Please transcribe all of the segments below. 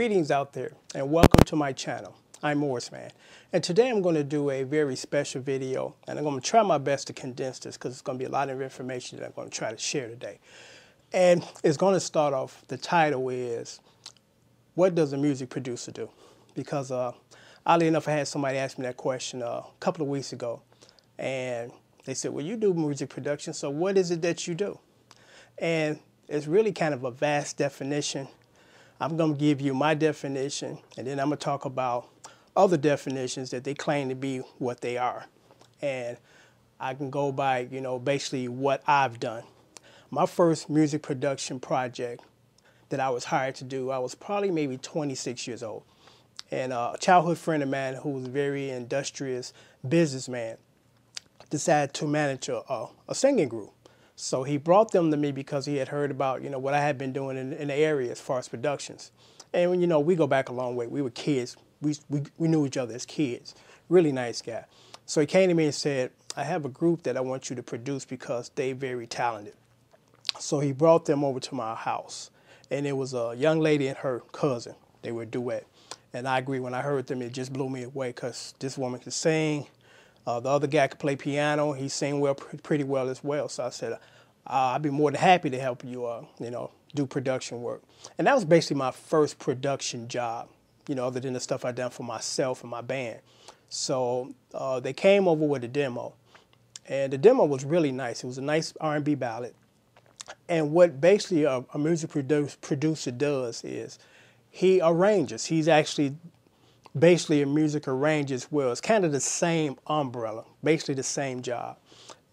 Greetings out there and welcome to my channel. I'm Morrisman, and today I'm going to do a very special video, and I'm going to try my best to condense this because it's going to be a lot of information that I'm going to try to share today. And it's going to start off, the title is, what does a music producer do? Because oddly enough, I had somebody ask me that question a couple of weeks ago, and they said, well, you do music production, so what is it that you do? And it's really kind of a vast definition. I'm going to give you my definition, and then I'm going to talk about other definitions that they claim to be what they are. And I can go by, basically what I've done. My first music production project that I was hired to do, I was probably maybe 26 years old. And a childhood friend of mine who was a very industrious businessman decided to manage a singing group. So he brought them to me because he had heard about, what I had been doing in the area as far as productions. And, we go back a long way. We were kids. We knew each other as kids. Really nice guy. So he came to me and said, I have a group that I want you to produce because they're very talented. So he brought them over to my house. And it was a young lady and her cousin. They were a duet. And I agree, when I heard them, it just blew me away because this woman could sing. The other guy could play piano. He sang pretty well as well. So I said, I'd be more than happy to help you, do production work. And that was basically my first production job, other than the stuff I'd done for myself and my band. So they came over with a demo. And the demo was really nice. It was a nice R&B ballad. And what basically a music producer does is he arranges. He's actually basically a music arranger as well. It's kind of the same umbrella, basically the same job.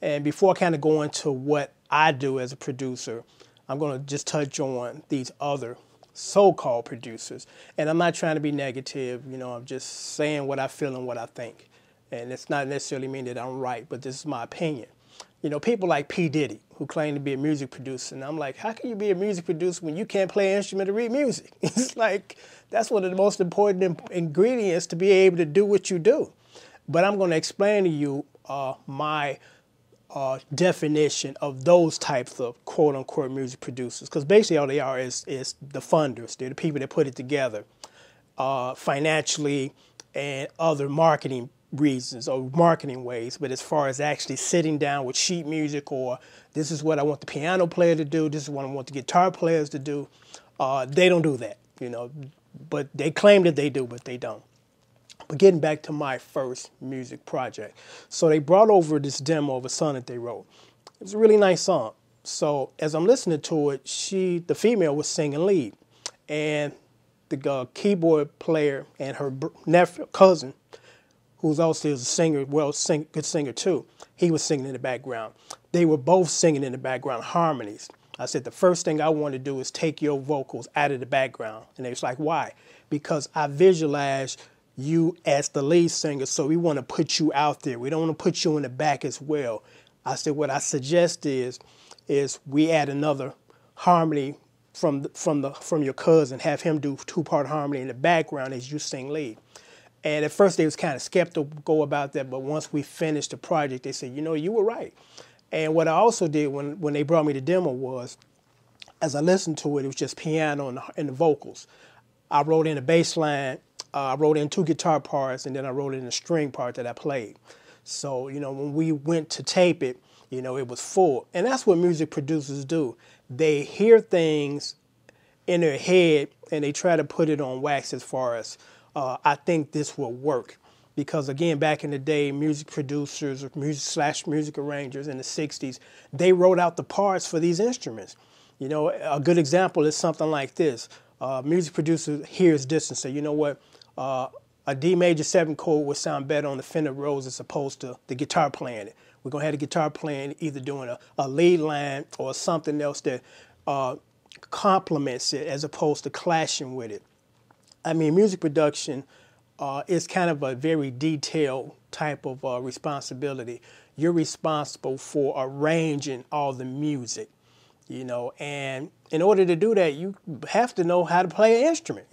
And before I kind of go into what I do as a producer, I'm going to just touch on these other so-called producers. And I'm not trying to be negative, I'm just saying what I feel and what I think. And it's not necessarily mean that I'm right, but this is my opinion. People like P. Diddy, who claim to be a music producer. And I'm like, how can you be a music producer when you can't play an instrument or read music? It's like, that's one of the most important ingredients to be able to do what you do. But I'm going to explain to you my definition of those types of quote-unquote music producers. Because basically all they are is the funders. They're the people that put it together financially and other marketing reasons or marketing ways. But as far as actually sitting down with sheet music, or this is what I want the piano player to do, this is what I want the guitar players to do, they don't do that, but they claim that they do, but they don't. But getting back to my first music project. So they brought over this demo of a song that they wrote. It was a really nice song. So as I'm listening to it, the female was singing lead, and the keyboard player and her cousin, who's also a singer, good singer too, he was singing in the background. They were both singing in the background harmonies. I said, the first thing I want to do is take your vocals out of the background. And they was like, why? Because I visualize you as the lead singer, so we want to put you out there. We don't want to put you in the back as well. I said, what I suggest is we add another harmony from your cousin, have him do two-part harmony in the background as you sing lead. And at first they was kind of skeptical about that, but once we finished the project, they said, you were right. And what I also did when they brought me the demo was, as I listened to it, it was just piano and the vocals. I wrote in a bass line, I wrote in two guitar parts, and then I wrote in a string part that I played. So, when we went to tape it, it was full. And that's what music producers do. They hear things in their head, and they try to put it on wax as far as, I think this will work. Because again, back in the day, music producers or music arrangers in the 60s, they wrote out the parts for these instruments. A good example is something like this. Music producer hears this and say, you know what, a D major 7 chord would sound better on the Fender Rhodes as opposed to the guitar playing it. We're going to have the guitar playing either doing a lead line or something else that complements it as opposed to clashing with it. I mean, music production is kind of a very detailed type of responsibility. You're responsible for arranging all the music, and in order to do that, you have to know how to play an instrument.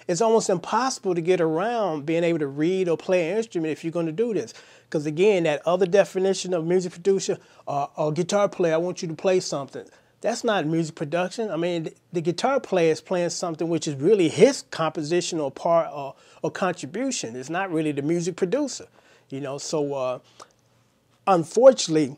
It's almost impossible to get around being able to read or play an instrument if you're going to do this. Because again, that other definition of music producer, or guitar player, I want you to play something. That's not music production. I mean, the guitar player is playing something which is really his composition or part or contribution. It's not really the music producer, you know. So unfortunately,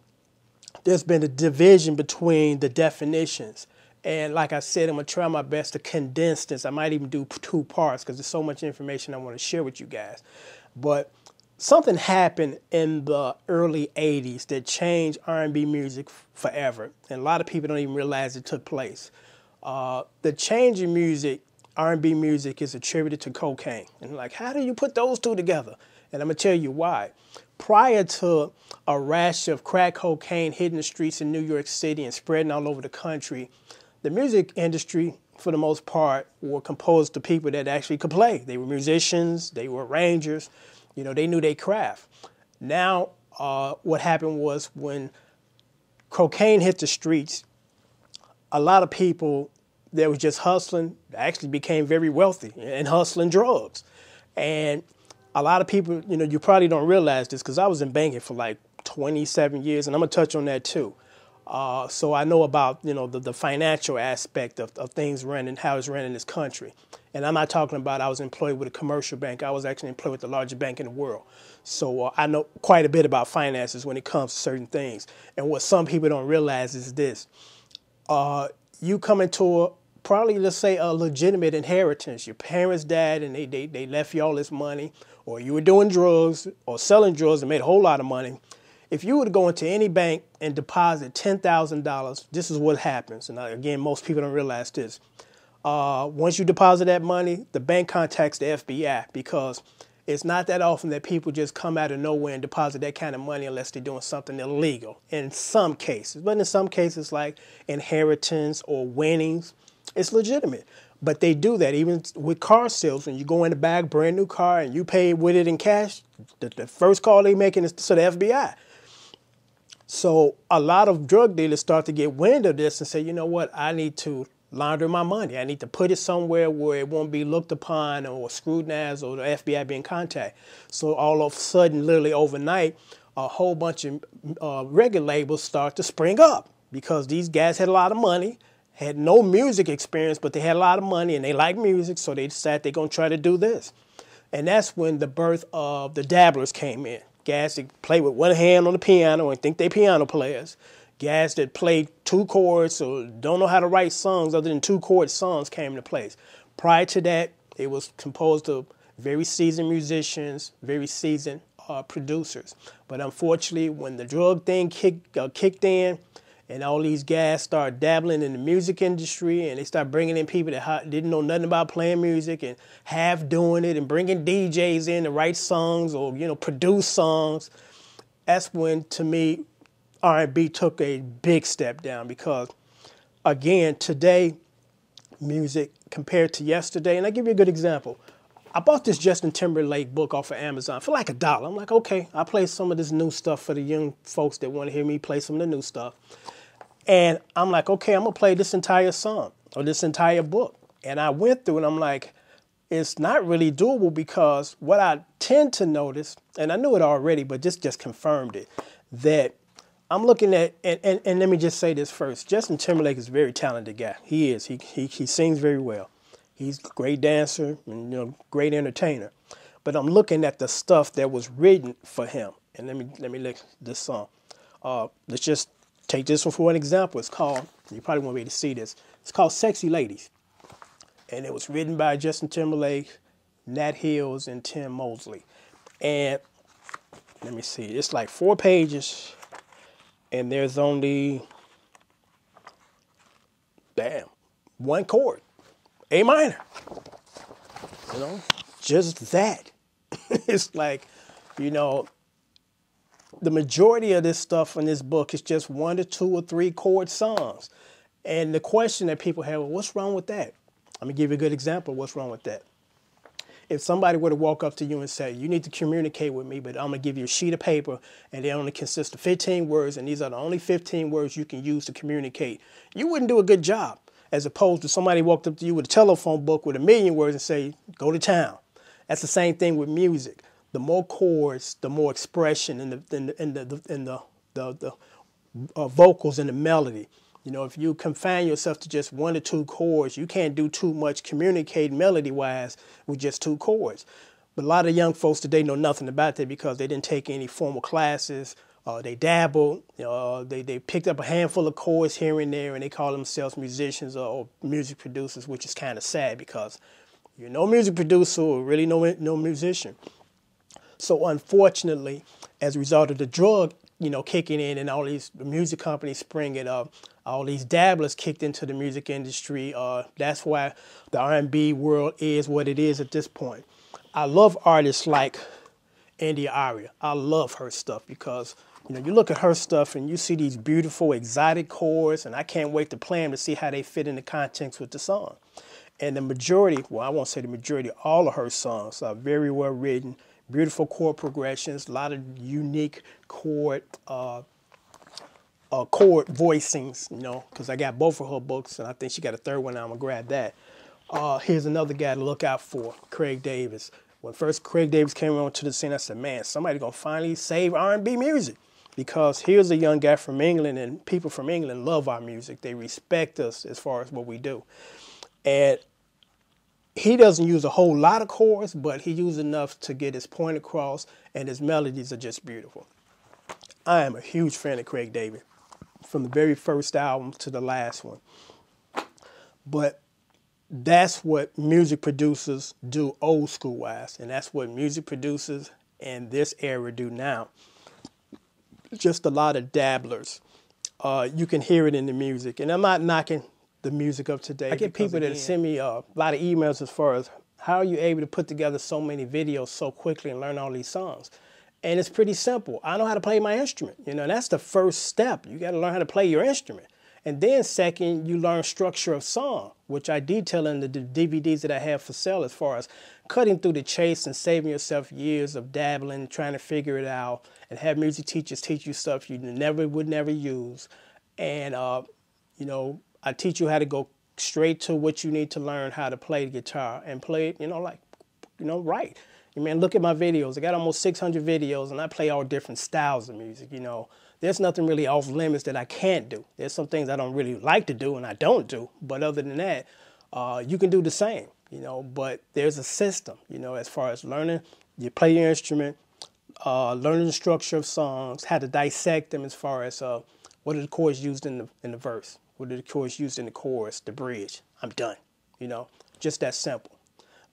there's been a division between the definitions. And like I said, I'm going to try my best to condense this. I might even do two parts because there's so much information I want to share with you guys. But something happened in the early 80s that changed R&B music forever. And a lot of people don't even realize it took place. The change in music, R&B music, is attributed to cocaine. And like, how do you put those two together? And I'm going to tell you why. Prior to a rash of crack cocaine hitting the streets in New York City and spreading all over the country, the music industry, for the most part, were composed of people that actually could play. They were musicians, they were arrangers, you know, they knew their craft. Now, what happened was when cocaine hit the streets, a lot of people that was just hustling actually became very wealthy and hustling drugs. And a lot of people, you know, you probably don't realize this because I was in banking for like 27 years, and I'm going to touch on that too. So I know about, you know, the financial aspect of things running, how it's running in this country. And I'm not talking about I was employed with a commercial bank. I was actually employed with the largest bank in the world. So I know quite a bit about finances when it comes to certain things. And what some people don't realize is this. You come into probably, let's say, a legitimate inheritance. Your parents died and they left you all this money, or you were doing drugs or selling drugs and made a whole lot of money. If you were to go into any bank and deposit $10,000, this is what happens. And again, most people don't realize this. Once you deposit that money, the bank contacts the FBI because it's not that often that people just come out of nowhere and deposit that kind of money unless they're doing something illegal in some cases. But in some cases, like inheritance or winnings, it's legitimate. But they do that even with car sales. When you go in to buy a brand new car and you pay with it in cash, the first call they're making is to the FBI. So a lot of drug dealers start to get wind of this and say, you know what, I need to launder my money. I need to put it somewhere where it won't be looked upon or scrutinized or the FBI be in contact. So all of a sudden, literally overnight, a whole bunch of record labels start to spring up because these guys had a lot of money, had no music experience, but they had a lot of money and they like music. So they decided they're going to try to do this. And that's when the birth of the dabblers came in. Guys that play with one hand on the piano and think they piano players. Guys that play two chords or don't know how to write songs other than two-chord songs came into place. Prior to that, it was composed of very seasoned musicians, very seasoned producers. But unfortunately, when the drug thing kicked in and all these guys started dabbling in the music industry and they started bringing in people that didn't know nothing about playing music and half doing it and bringing DJs in to write songs or, you know, produce songs, that's when, to me, R&B took a big step down because, again, today, music compared to yesterday, and I'll give you a good example. I bought this Justin Timberlake book off of Amazon for like $1. I'm like, okay, I'll play some of this new stuff for the young folks that want to hear me play some of the new stuff. And I'm like, okay, I'm going to play this entire song or this entire book. And I went through and I'm like, it's not really doable because what I tend to notice, and I knew it already, but this just confirmed it, that I'm looking at, and let me just say this first. Justin Timberlake is a very talented guy. He is. He sings very well. He's a great dancer and, you know, great entertainer. But I'm looking at the stuff that was written for him. And let me look at this song. Let's just take this one for an example. It's called, you probably won't be able to see this. It's called Sexy Ladies. And it was written by Justin Timberlake, Nat Hills, and Tim Mosley. And let me see. It's like 4 pages. And there's only, one chord. A minor. You know, just that. It's like, you know, the majority of this stuff in this book is just 1 to 2 or 3 chord songs. And the question that people have, well, what's wrong with that? Let me give you a good example of what's wrong with that. If somebody were to walk up to you and say, you need to communicate with me, but I'm going to give you a sheet of paper and they only consist of 15 words, and these are the only 15 words you can use to communicate, you wouldn't do a good job. As opposed to somebody walked up to you with a telephone book with 1,000,000 words and say, go to town. That's the same thing with music. The more chords, the more expression in the vocals and the melody. You know, if you confine yourself to just 1 or 2 chords, you can't do too much communicating melody-wise with just 2 chords. But a lot of young folks today know nothing about that because they didn't take any formal classes. They dabbled. They picked up a handful of chords here and there, and they call themselves musicians or music producers, which is kind of sad because you're no music producer or really no musician. So unfortunately, as a result of the drug, kicking in and all these music companies springing up, all these dabblers kicked into the music industry. That's why the R&B world is what it is at this point. I love artists like India Aria. I love her stuff because, you look at her stuff and you see these beautiful, exotic chords, and I can't wait to play them to see how they fit in the context with the song. And the majority, well, I won't say the majority, all of her songs are very well written, beautiful chord progressions, a lot of unique chord voicings, because I got both of her books, and I think she got a third one. I'm going to grab that. Here's another guy to look out for, Craig Davis. When first Craig Davis came onto the scene, I said, man, somebody going to finally save R&B music. Because here's a young guy from England, and people from England love our music. They respect us as far as what we do. And he doesn't use a whole lot of chords, but he uses enough to get his point across, and his melodies are just beautiful. I am a huge fan of Craig David, from the very first album to the last one. But that's what music producers do old school wise, and that's what music producers in this era do now. Just a lot of dabblers. You can hear it in the music, and I'm not knocking the music of today. I get people that send me a lot of emails as far as how are you able to put together so many videos so quickly and learn all these songs? And it's pretty simple. I know how to play my instrument. That's the first step. You got to learn how to play your instrument. And then second, you learn structure of song, which I detail in the DVDs that I have for sale as far as cutting through the chase and saving yourself years of dabbling, trying to figure it out, and have music teachers teach you stuff you would never use. And, I teach you how to go straight to what you need to learn how to play the guitar and play it, right. Look at my videos. I got almost 600 videos, and I play all different styles of music, There's nothing really off limits that I can't do. There's some things I don't really like to do and I don't do. But other than that, you can do the same, But there's a system, as far as learning. You play your instrument, learning the structure of songs, how to dissect them as far as what are the chords used in the verse, what are the chords used in the chorus, the bridge. I'm done, just that simple.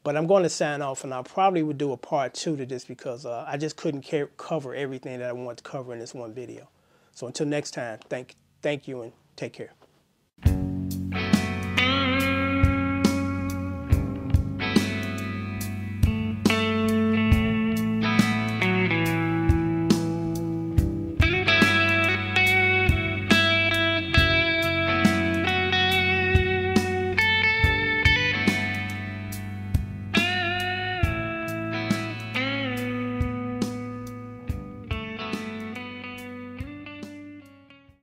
But I'm going to sign off, and I probably would do a part 2 to this because I just couldn't cover everything that I wanted to cover in this one video. So until next time, thank you and take care.